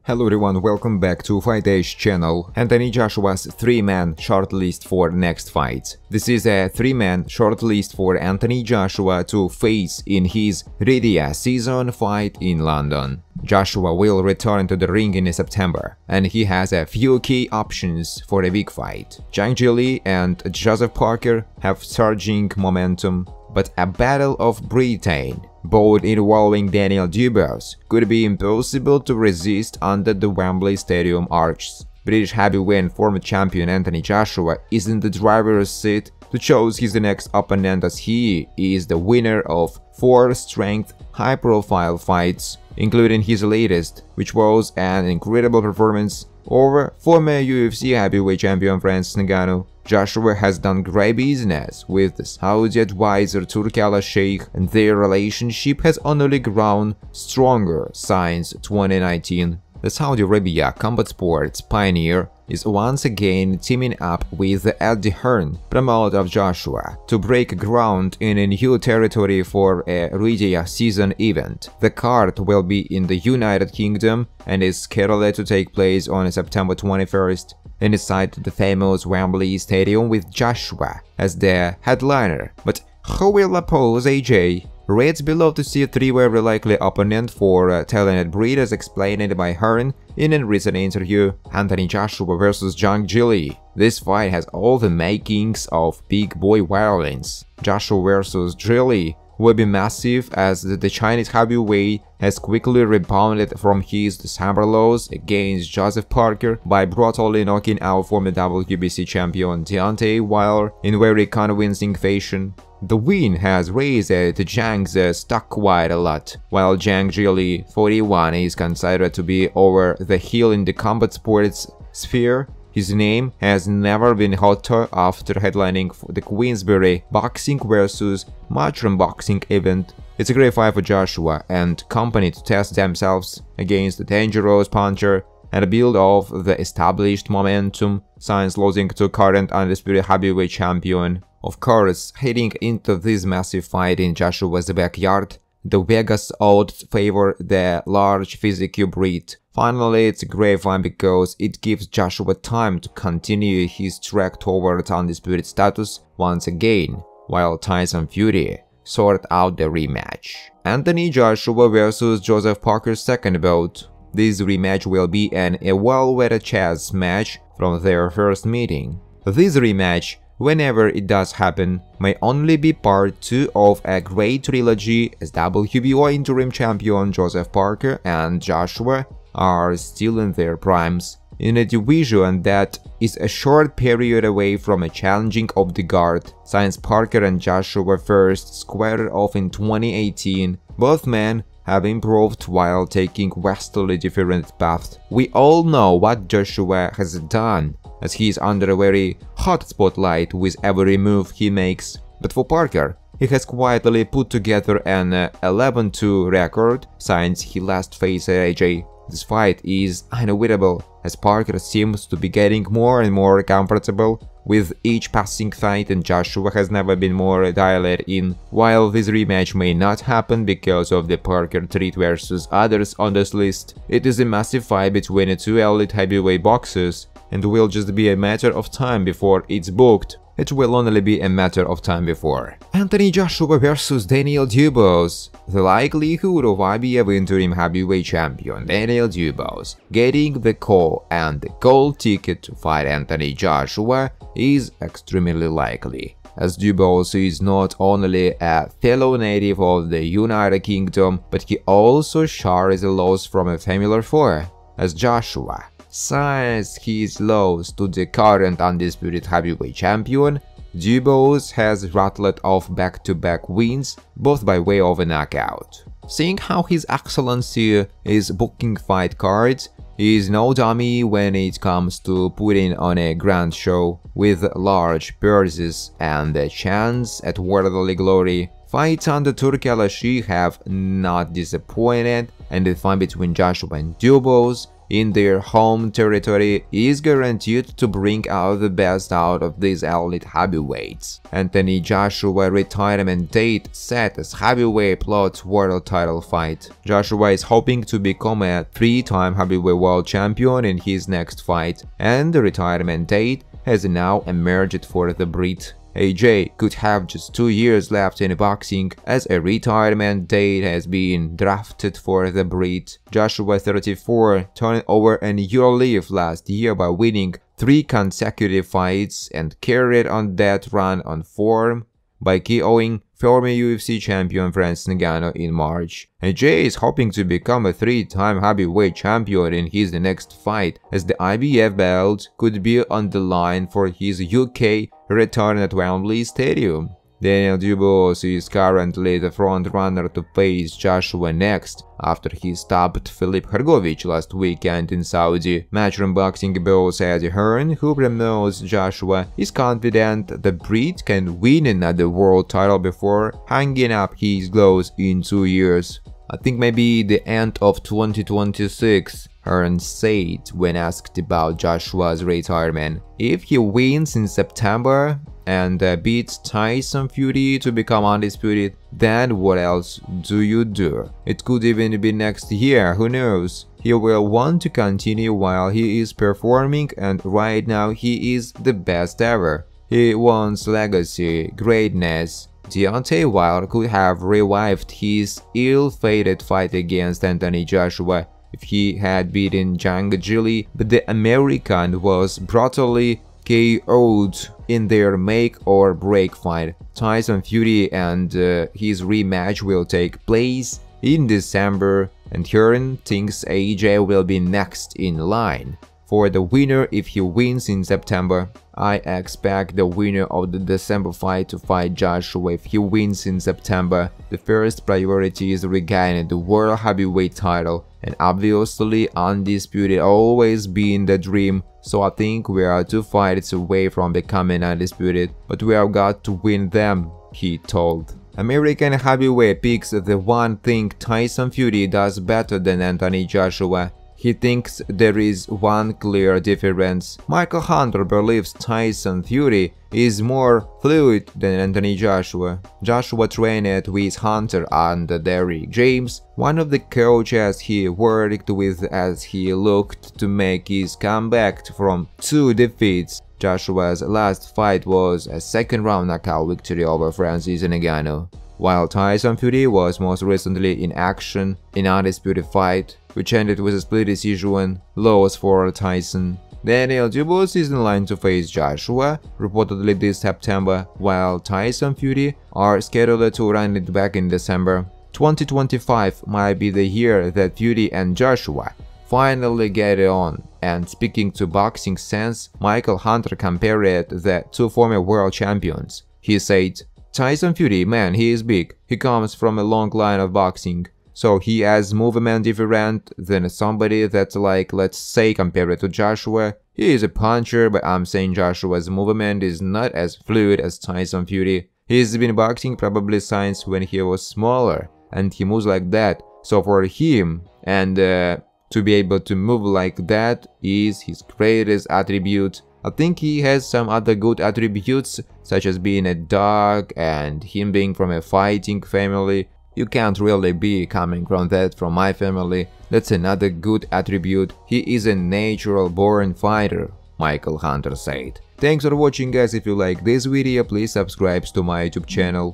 Hello everyone, welcome back to Fight Age channel. Anthony Joshua's 3-man shortlist for next fight. This is a 3-man shortlist for Anthony Joshua to face in his Ridia season fight in London. Joshua will return to the ring in September, and he has a few key options for a big fight. Zhang Zhilei and Joseph Parker have surging momentum, but a battle of Britain, both involving Daniel Dubois, could be impossible to resist under the Wembley Stadium arches. British heavyweight and former champion Anthony Joshua is in the driver's seat to choose his next opponent, as he is the winner of 4 strength, high-profile fights, including his latest, which was an incredible performance over former UFC heavyweight champion Francis Ngannou. Joshua has done great business with the Saudi advisor Turki Al-Sheikh, and their relationship has only grown stronger since 2019. The Saudi Arabia combat sports pioneer is once again teaming up with Eddie Hearn, promoter of Joshua, to break ground in a new territory for a Ridia season event. The card will be in the United Kingdom and is scheduled to take place on September 21st inside the famous Wembley Stadium, with Joshua as the headliner. But who will oppose AJ? Rates below to see a 3 very likely opponent for talented Brit, as explained by Hearn in a recent interview. Anthony Joshua vs Zhang Zhilei. This fight has all the makings of big boy violence. Joshua vs Zhilei will be massive, as the Chinese heavyweight has quickly rebounded from his December loss against Joseph Parker by brutally knocking out former WBC champion Deontay Wilder in very convincing fashion. The win has raised Zhang's stock quite a lot. While Zhang Zhilei, 41, is considered to be over the hill in the combat sports sphere, his name has never been hotter after headlining the Queensberry Boxing vs Matchroom Boxing event. It's a great fight for Joshua and company to test themselves against the dangerous puncher and build off the established momentum since losing to current undisputed heavyweight champion. Of course, heading into this massive fight in Joshua's backyard, the Vegas odds favor the large physical Brit. Finally, it's a great fight because it gives Joshua time to continue his trek towards undisputed status once again, while Tyson Fury sort out the rematch. Anthony Joshua vs Joseph Parker's second bout. This rematch will be an well-weighted chess match from their first meeting. This rematch, whenever it does happen, may only be part 2 of a great trilogy, as WBO interim champion Joseph Parker and Joshua are still in their primes, in a division that is a short period away from a challenging of the guard, since Parker and Joshua first squared off in 2018. Both men have improved while taking vastly different paths. We all know what Joshua has done, as he is under a very hot spotlight with every move he makes. But for Parker, he has quietly put together an 11-2 record since he last faced AJ. This fight is unavoidable, as Parker seems to be getting more and more comfortable with each passing fight, and Joshua has never been more dialed in. While this rematch may not happen because of the Parker treat versus others on this list, it is a massive fight between 2 elite heavyweight boxers, and will just be a matter of time before it's booked. It will only be a matter of time before. Anthony Joshua vs Daniel Dubois. The likelihood of IBF interim heavyweight champion Daniel Dubois getting the call and the gold ticket to fight Anthony Joshua is extremely likely, as Dubois is not only a fellow native of the United Kingdom, but he also shares a loss from a familiar foe, as Joshua, since his loss to the current undisputed heavyweight champion, Dubois has rattled off back-to-back wins, both by way of a knockout. Seeing how His Excellency is booking fight cards, he is no dummy when it comes to putting on a grand show with large purses and a chance at worldly glory. Fights under Turki Al-Sheikh have not disappointed, and the fight between Joshua and Dubois in their home territory is guaranteed to bring out the best out of these elite heavyweights. Anthony Joshua retirement date set as heavyweight plot world title fight. Joshua is hoping to become a 3-time heavyweight world champion in his next fight, and the retirement date has now emerged for the Brit. AJ could have just 2 years left in boxing, as a retirement date has been drafted for the Brit. Joshua, 34, turned over a year leaf last year by winning 3 consecutive fights and carried on that run on form by KOing former UFC champion Francis Ngannou in March. AJ is hoping to become a 3-time heavyweight champion in his next fight, as the IBF belt could be on the line for his UK return at Wembley Stadium. Daniel Dubois is currently the front-runner to face Joshua next, after he stopped Filip Hrgovic last weekend in Saudi. Matchroom Boxing boss Eddie Hearn, who promotes Joshua, is confident the Brit can win another world title before hanging up his gloves in 2 years. I think maybe the end of 2026, Hearn said when asked about Joshua's retirement. If he wins in September and beats Tyson Fury to become undisputed, then what else do you do? It could even be next year, who knows? He will want to continue while he is performing, and right now he is the best ever. He wants legacy, greatness. Deontay Wilder could have revived his ill-fated fight against Anthony Joshua if he had beaten Zhang Zhilei, but the American was brutally KO'd in their make-or-break fight. Tyson Fury and his rematch will take place in December, and Hearn thinks AJ will be next in line for the winner if he wins in September. I expect the winner of the December fight to fight Joshua if he wins in September. The first priority is regaining the world heavyweight title, and obviously undisputed always been the dream, so I think we are 2 fights away from becoming undisputed, but we have got to win them, he told. American heavyweight picks the one thing Tyson Fury does better than Anthony Joshua. He thinks there is one clear difference. Michael Hunter believes Tyson Fury is more fluid than Anthony Joshua. Joshua trained with Hunter under Derrick James, one of the coaches he worked with as he looked to make his comeback from 2 defeats. Joshua's last fight was a second-round knockout victory over Francis Ngannou, while Tyson Fury was most recently in action in an undisputed fight, which ended with a split decision loss for Tyson. Daniel Dubois is in line to face Joshua, reportedly this September, while Tyson Fury are scheduled to run it back in December. 2025 might be the year that Fury and Joshua finally get it on. And speaking to Boxing Sense, Michael Hunter compared the 2 former world champions. He said, Tyson Fury, man, he is big. He comes from a long line of boxing, so he has movement different than somebody that's like, let's say, compared to Joshua. He is a puncher, but I'm saying Joshua's movement is not as fluid as Tyson Fury. He's been boxing probably since when he was smaller, and he moves like that. So for him, and to be able to move like that is his greatest attribute. I think he has some other good attributes, such as being a dog and him being from a fighting family. You can't really be coming from that from my family. That's another good attribute. He is a natural born fighter, Michael Hunter said. Thanks for watching, guys. If you like this video, please subscribe to my YouTube channel.